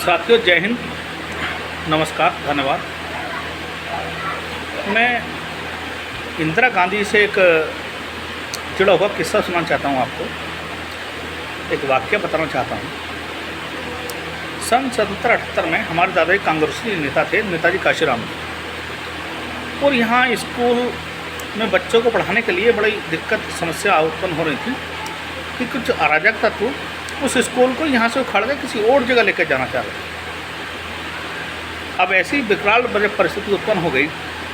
साथियों, जय हिंद, नमस्कार, धन्यवाद। मैं इंदिरा गांधी से एक जुड़ा हुआ किस्सा सुनाना चाहता हूँ आपको। एक वाक्य बताना चाहता हूँ। सन 1778 में हमारे दादाजी कांग्रेसी नेता थे, नेताजी काशीराम जी। और यहाँ स्कूल में बच्चों को पढ़ाने के लिए बड़ी दिक्कत समस्या उत्पन्न हो रही थी कि कुछ अराजक तत्व उस स्कूल को यहाँ से उखाड़ के किसी और जगह लेकर जाना चाह रहे थे। अब ऐसी विकराल परिस्थिति उत्पन्न हो गई,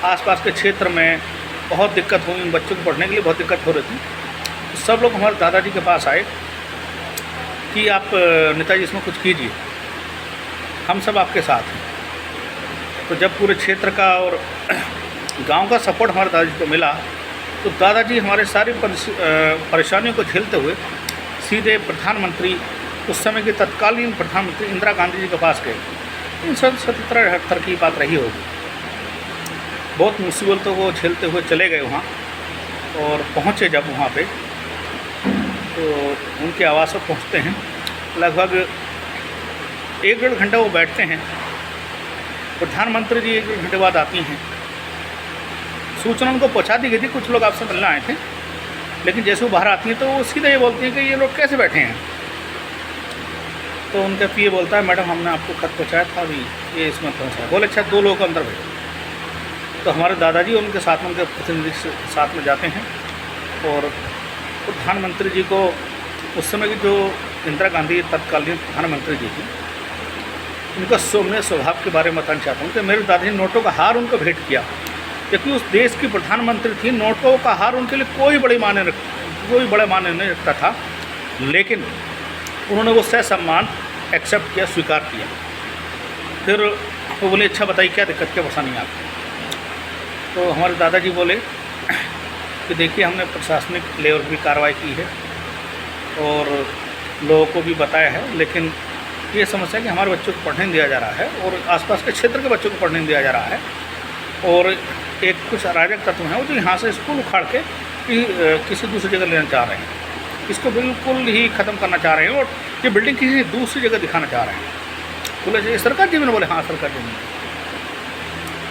आसपास के क्षेत्र में बहुत दिक्कत हुई, उन बच्चों को पढ़ने के लिए बहुत दिक्कत हो रही थी। सब लोग हमारे दादाजी के पास आए कि आप नेताजी इसमें कुछ कीजिए, हम सब आपके साथ हैं। तो जब पूरे क्षेत्र का और गांव का सपोर्ट हमारे दादाजी को मिला तो दादाजी हमारे सारी परेशानियों को झेलते हुए सीधे प्रधानमंत्री, उस समय के तत्कालीन प्रधानमंत्री इंदिरा गांधी जी के पास गए। 1778 की बात रही होगी। बहुत मुसीबतों को झेलते हुए चले गए वहाँ और पहुँचे जब वहाँ पे तो उनके आवास पर पहुँचते हैं। लगभग 1-1.5 घंटा वो बैठते हैं। प्रधानमंत्री जी 1-1.5 घंटे बाद आती हैं। सूचना उनको पहुँचा दी गई थी, कुछ लोग आपसे मिलने आए थे, लेकिन जैसे वो बाहर आती हैं तो वो सीधे ये बोलती हैं कि ये लोग कैसे बैठे हैं। तो उनका पीए बोलता है, मैडम हमने आपको खत पहुँचाया था, अभी ये इसमें पहुँचा। बोले अच्छा, 2 लोगों को अंदर भेजो। तो हमारे दादाजी उनके साथ में, उनके प्रतिनिधि साथ में जाते हैं और प्रधानमंत्री जी को, उस समय की जो इंदिरा गांधी तत्कालीन प्रधानमंत्री जी थी, उनका सौम्य स्वभाव के बारे में बताना चाहता हूँ कि मेरे दादाजी नोटों का हार उनको भेंट किया, क्योंकि उस देश की प्रधानमंत्री थी। नोटों का हार उनके लिए कोई बड़े मायने नहीं रखता था, लेकिन उन्होंने वो ससम्मान एक्सेप्ट किया, स्वीकार किया। फिर वो बोले अच्छा बताइए क्या दिक्कत, क्या परेशानी है आपको। तो हमारे दादाजी बोले कि देखिए हमने प्रशासनिक लेवल की कार्रवाई की है और लोगों को भी बताया है, लेकिन ये समस्या है कि हमारे बच्चों को पढ़ने नहीं दिया जा रहा है और आसपास के क्षेत्र के बच्चों को पढ़ने नहीं दिया जा रहा है। और एक कुछ अराजक तत्व हैं वो जो यहाँ से स्कूल उखाड़ के किसी दूसरी जगह लेना चाह रहे हैं, इसको बिल्कुल ही ख़त्म करना चाह रहे हैं और ये बिल्डिंग किसी दूसरी जगह दिखाना चाह रहे हैं। बोले सरकार ज़मीन, बोले हाँ सरकार ज़मीन।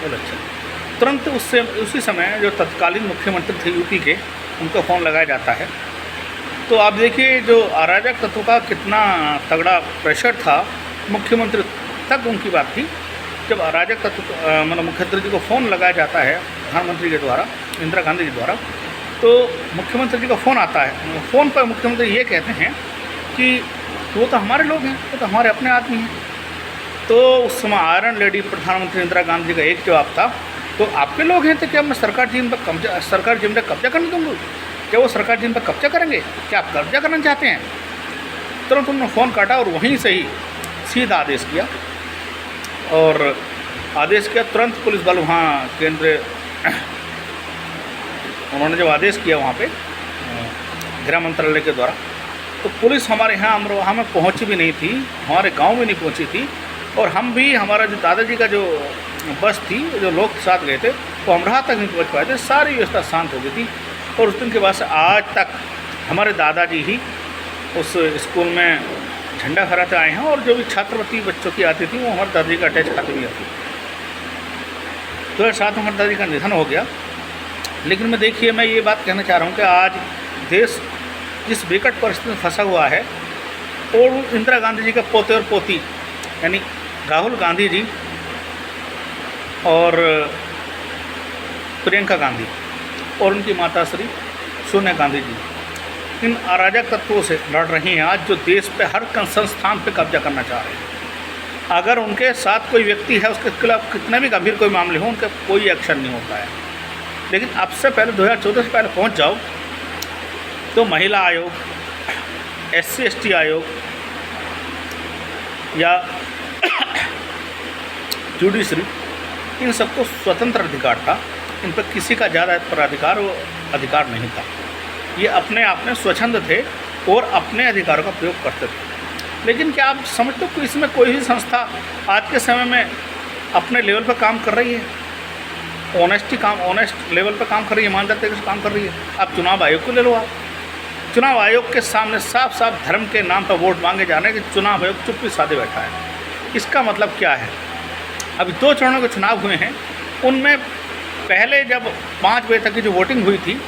बोले अच्छा। तुरंत उसी समय जो तत्कालीन मुख्यमंत्री थे यूपी के, उनको फ़ोन लगाया जाता है। तो आप देखिए जो अराजक तत्व का कितना तगड़ा प्रेशर था, मुख्यमंत्री तक उनकी बात थी। जब अराजक तत्व मतलब मुख्यमंत्री जी को फ़ोन लगाया जाता है प्रधानमंत्री के द्वारा, इंदिरा गांधी जी द्वारा, तो मुख्यमंत्री जी का फ़ोन आता है। फ़ोन पर मुख्यमंत्री ये कहते हैं कि वो तो हमारे लोग हैं, वो तो हमारे अपने आदमी हैं। तो उस समय आयरन लेडी प्रधानमंत्री इंदिरा गांधी जी का एक जवाब था, तो आपके लोग हैं तो क्या मैं सरकार ज़मीन पर कब्जा करने दूँगी? क्या वो सरकार ज़मीन पर कब्जा करेंगे? क्या आप कब्जा करना चाहते हैं? तुरंत उन्होंने फ़ोन काटा और वहीं से ही सीधा आदेश किया। और आदेश किया तुरंत पुलिस बल वहाँ केंद्र, उन्होंने जब आदेश किया वहाँ पे गृह मंत्रालय के द्वारा, तो पुलिस हमारे यहाँ अमरोहा में पहुँची भी नहीं थी, हमारे गांव में नहीं पहुँची थी। और हम भी, हमारा जो दादाजी का जो बस थी, जो लोग साथ गए थे, वो अमरोहा तक नहीं पहुँच पाए थे। सारी व्यवस्था शांत हो गई थी। और उस दिन के बाद से आज तक हमारे दादाजी ही उस स्कूल में झंडा फहराते आए हैं और जो भी छात्रवृत्ति बच्चों की आती थी वो हमारे दादाजी का अटैच खाते भी आती थी। 2007 में हमारे दादाजी का निधन हो गया। लेकिन मैं देखिए, मैं ये बात कहना चाह रहा हूँ कि आज देश जिस विकट परिस्थिति में फंसा हुआ है, और इंदिरा गांधी जी के पोते और पोती यानी राहुल गांधी जी और प्रियंका गांधी और उनकी माता श्री सोनिया गांधी जी इन अराजक तत्वों से लड़ रही हैं आज, जो देश पे हर संस्थान पे कब्जा करना चाह रहे हैं। अगर उनके साथ कोई व्यक्ति है, उसके खिलाफ कितने भी गंभीर कोई मामले हो, उनका कोई एक्शन नहीं होता है। लेकिन अब से पहले 2014 से पहले पहुंच जाओ तो महिला आयोग, SC/ST आयोग या जुडिशरी, इन सबको स्वतंत्र अधिकार था। इन पर किसी का ज़्यादा अधिकार नहीं था। ये अपने आप में स्वच्छंद थे और अपने अधिकारों का प्रयोग करते थे। लेकिन क्या आप समझते हो कि इसमें कोई भी संस्था आज के समय में अपने लेवल पर काम कर रही है? ऑनेस्ट लेवल पर काम कर रही है, ईमानदार तरीके से काम कर रही है? आप चुनाव आयोग को ले लो। आप चुनाव आयोग के सामने साफ साफ धर्म के नाम पर वोट मांगे जा रहे हैं कि चुनाव आयोग चुप्पी साधे बैठा है। इसका मतलब क्या है? अभी 2 चरणों के चुनाव हुए हैं, उनमें पहले जब 5 बजे तक की जो वोटिंग हुई थी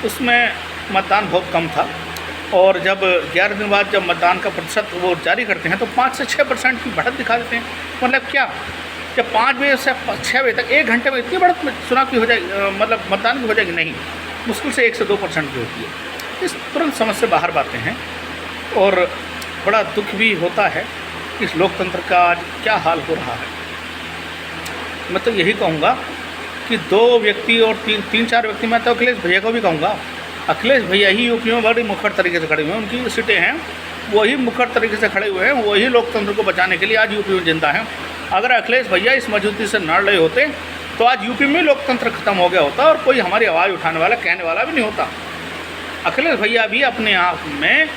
उसमें मतदान बहुत कम था, और जब 11 दिन बाद जब मतदान का प्रतिशत वो जारी करते हैं तो 5 से 6% की बढ़त दिखा देते हैं। मतलब क्या, जब 5 बजे से 6 बजे तक 1 घंटे में इतनी बढ़त चुनाव की हो जाएगी, मतलब मतदान की हो जाएगी? नहीं, मुश्किल से 1 से 2% की होती है। इस तुरंत समझ से बाहर बातें हैं, और बड़ा दुख भी होता है इस लोकतंत्र का आज क्या हाल हो रहा है। मैं तो यही कहूँगा कि 2 व्यक्ति और 3-4 व्यक्ति, मैं तो अखिलेश भैया को भी कहूँगा, अखिलेश भैया ही यूपी में बड़ी मुखर तरीके से खड़े हुए हैं, उनकी सीटें हैं, वही मुखर तरीके से खड़े हुए हैं, वही लोकतंत्र को बचाने के लिए आज यूपी में जिंदा हैं। अगर अखिलेश भैया इस मजबूती से लड़ रहे होते तो आज यूपी में लोकतंत्र खत्म हो गया होता और कोई हमारी आवाज़ उठाने वाला, कहने वाला भी नहीं होता। अखिलेश भैया भी अपने आप में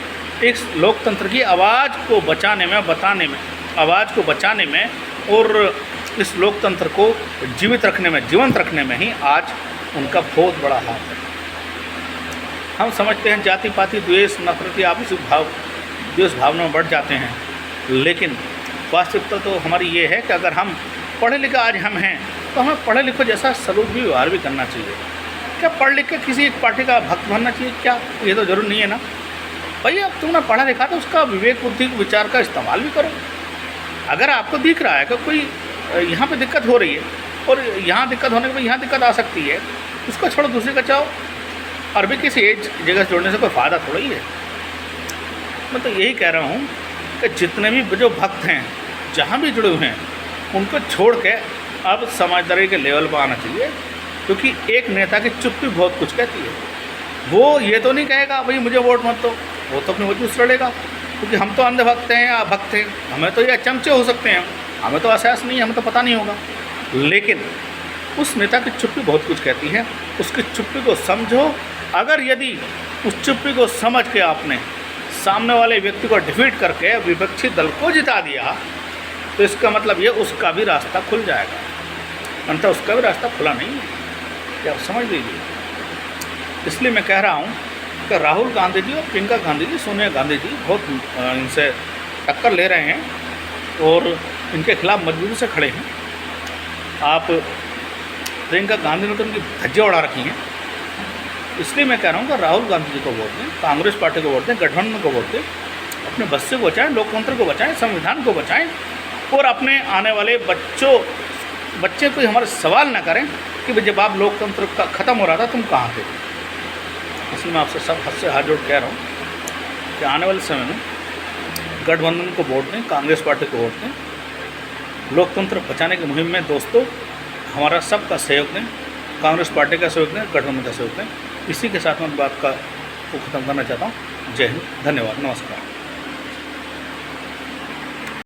इस लोकतंत्र की आवाज़ को बचाने में, आवाज़ को बचाने में और इस लोकतंत्र को जीवित रखने में, जीवंत रखने में ही आज उनका बहुत बड़ा हाथ है। हम समझते हैं जाति पाति द्वेष, नफरती आपसी द्वेष भावना में बढ़ जाते हैं, लेकिन वास्तविकता तो हमारी ये है कि अगर हम पढ़े लिखे आज हम हैं तो हमें पढ़े लिखे जैसा सलूक भी, व्यवहार भी करना चाहिए। क्या पढ़ लिख के किसी एक पार्टी का भक्त बनना चाहिए? क्या ये तो जरूर नहीं है ना भैया। तुमने पढ़ा लिखा तो उसका विवेक बुद्धि विचार का इस्तेमाल भी करो। अगर आपको दिख रहा है कि कोई यहाँ पे दिक्कत हो रही है और यहाँ दिक्कत होने के बाद यहाँ दिक्कत आ सकती है, उसको छोड़ो, दूसरी का चाहो। और भी किसी एक जगह से जोड़ने से कोई फ़ायदा थोड़ा ही है। मैं तो यही कह रहा हूँ कि जितने भी जो भक्त हैं जहाँ भी जुड़े हुए हैं उनको छोड़ के अब समझदारी के लेवल पर आना चाहिए, क्योंकि एक नेता की चुप्पी बहुत कुछ कहती है। वो ये तो नहीं कहेगा भाई मुझे वोट मत दो, वो तो अपनी वजह से लड़ेगा, क्योंकि हम तो अंधभक्त हैं या भक्त हैं, हमें तो ये चमचे हो सकते हैं, हमें तो एहसास नहीं है, हमें तो पता नहीं होगा। लेकिन उस नेता की चुप्पी बहुत कुछ कहती है, उसकी चुप्पी को समझो। अगर यदि उस चुप्पी को समझ के आपने सामने वाले व्यक्ति को डिफीट करके विपक्षी दल को जिता दिया तो इसका मतलब ये उसका भी रास्ता खुल जाएगा, अंततः उसका भी रास्ता खुला नहीं है, क्या समझ लीजिए। इसलिए मैं कह रहा हूँ कि राहुल गांधी जी और प्रियंका गांधी जी, सोनिया गांधी जी बहुत इनसे टक्कर ले रहे हैं और इनके खिलाफ मजबूती से खड़े हैं। आप प्रियंका गांधी ने तो उनकी धज्जियाँ उड़ा रखी हैं, इसलिए मैं कह रहा हूँ कि राहुल गांधी जी को वोट दें, कांग्रेस पार्टी को वोट दें, गठबंधन को वोट दें, अपने बच्चे को बचाएं, लोकतंत्र को बचाएं, संविधान को बचाएं, और अपने आने वाले बच्चे कोई हमारे सवाल ना करें कि जब आप लोकतंत्र का ख़त्म हो रहा था तुम कहाँ थे। इसलिए मैं आपसे सब हद से हाथ जोड़ कह रहा हूँ कि आने वाले समय में गठबंधन को वोट दें, कांग्रेस पार्टी को वोट दें, लोकतंत्र बचाने की मुहिम में दोस्तों हमारा सबका सहयोग दें, कांग्रेस पार्टी का सहयोग दें, गठबंधन का सहयोग दें। इसी के साथ मैं बात को ख़त्म करना चाहता हूँ। जय हिंद, धन्यवाद, नमस्कार।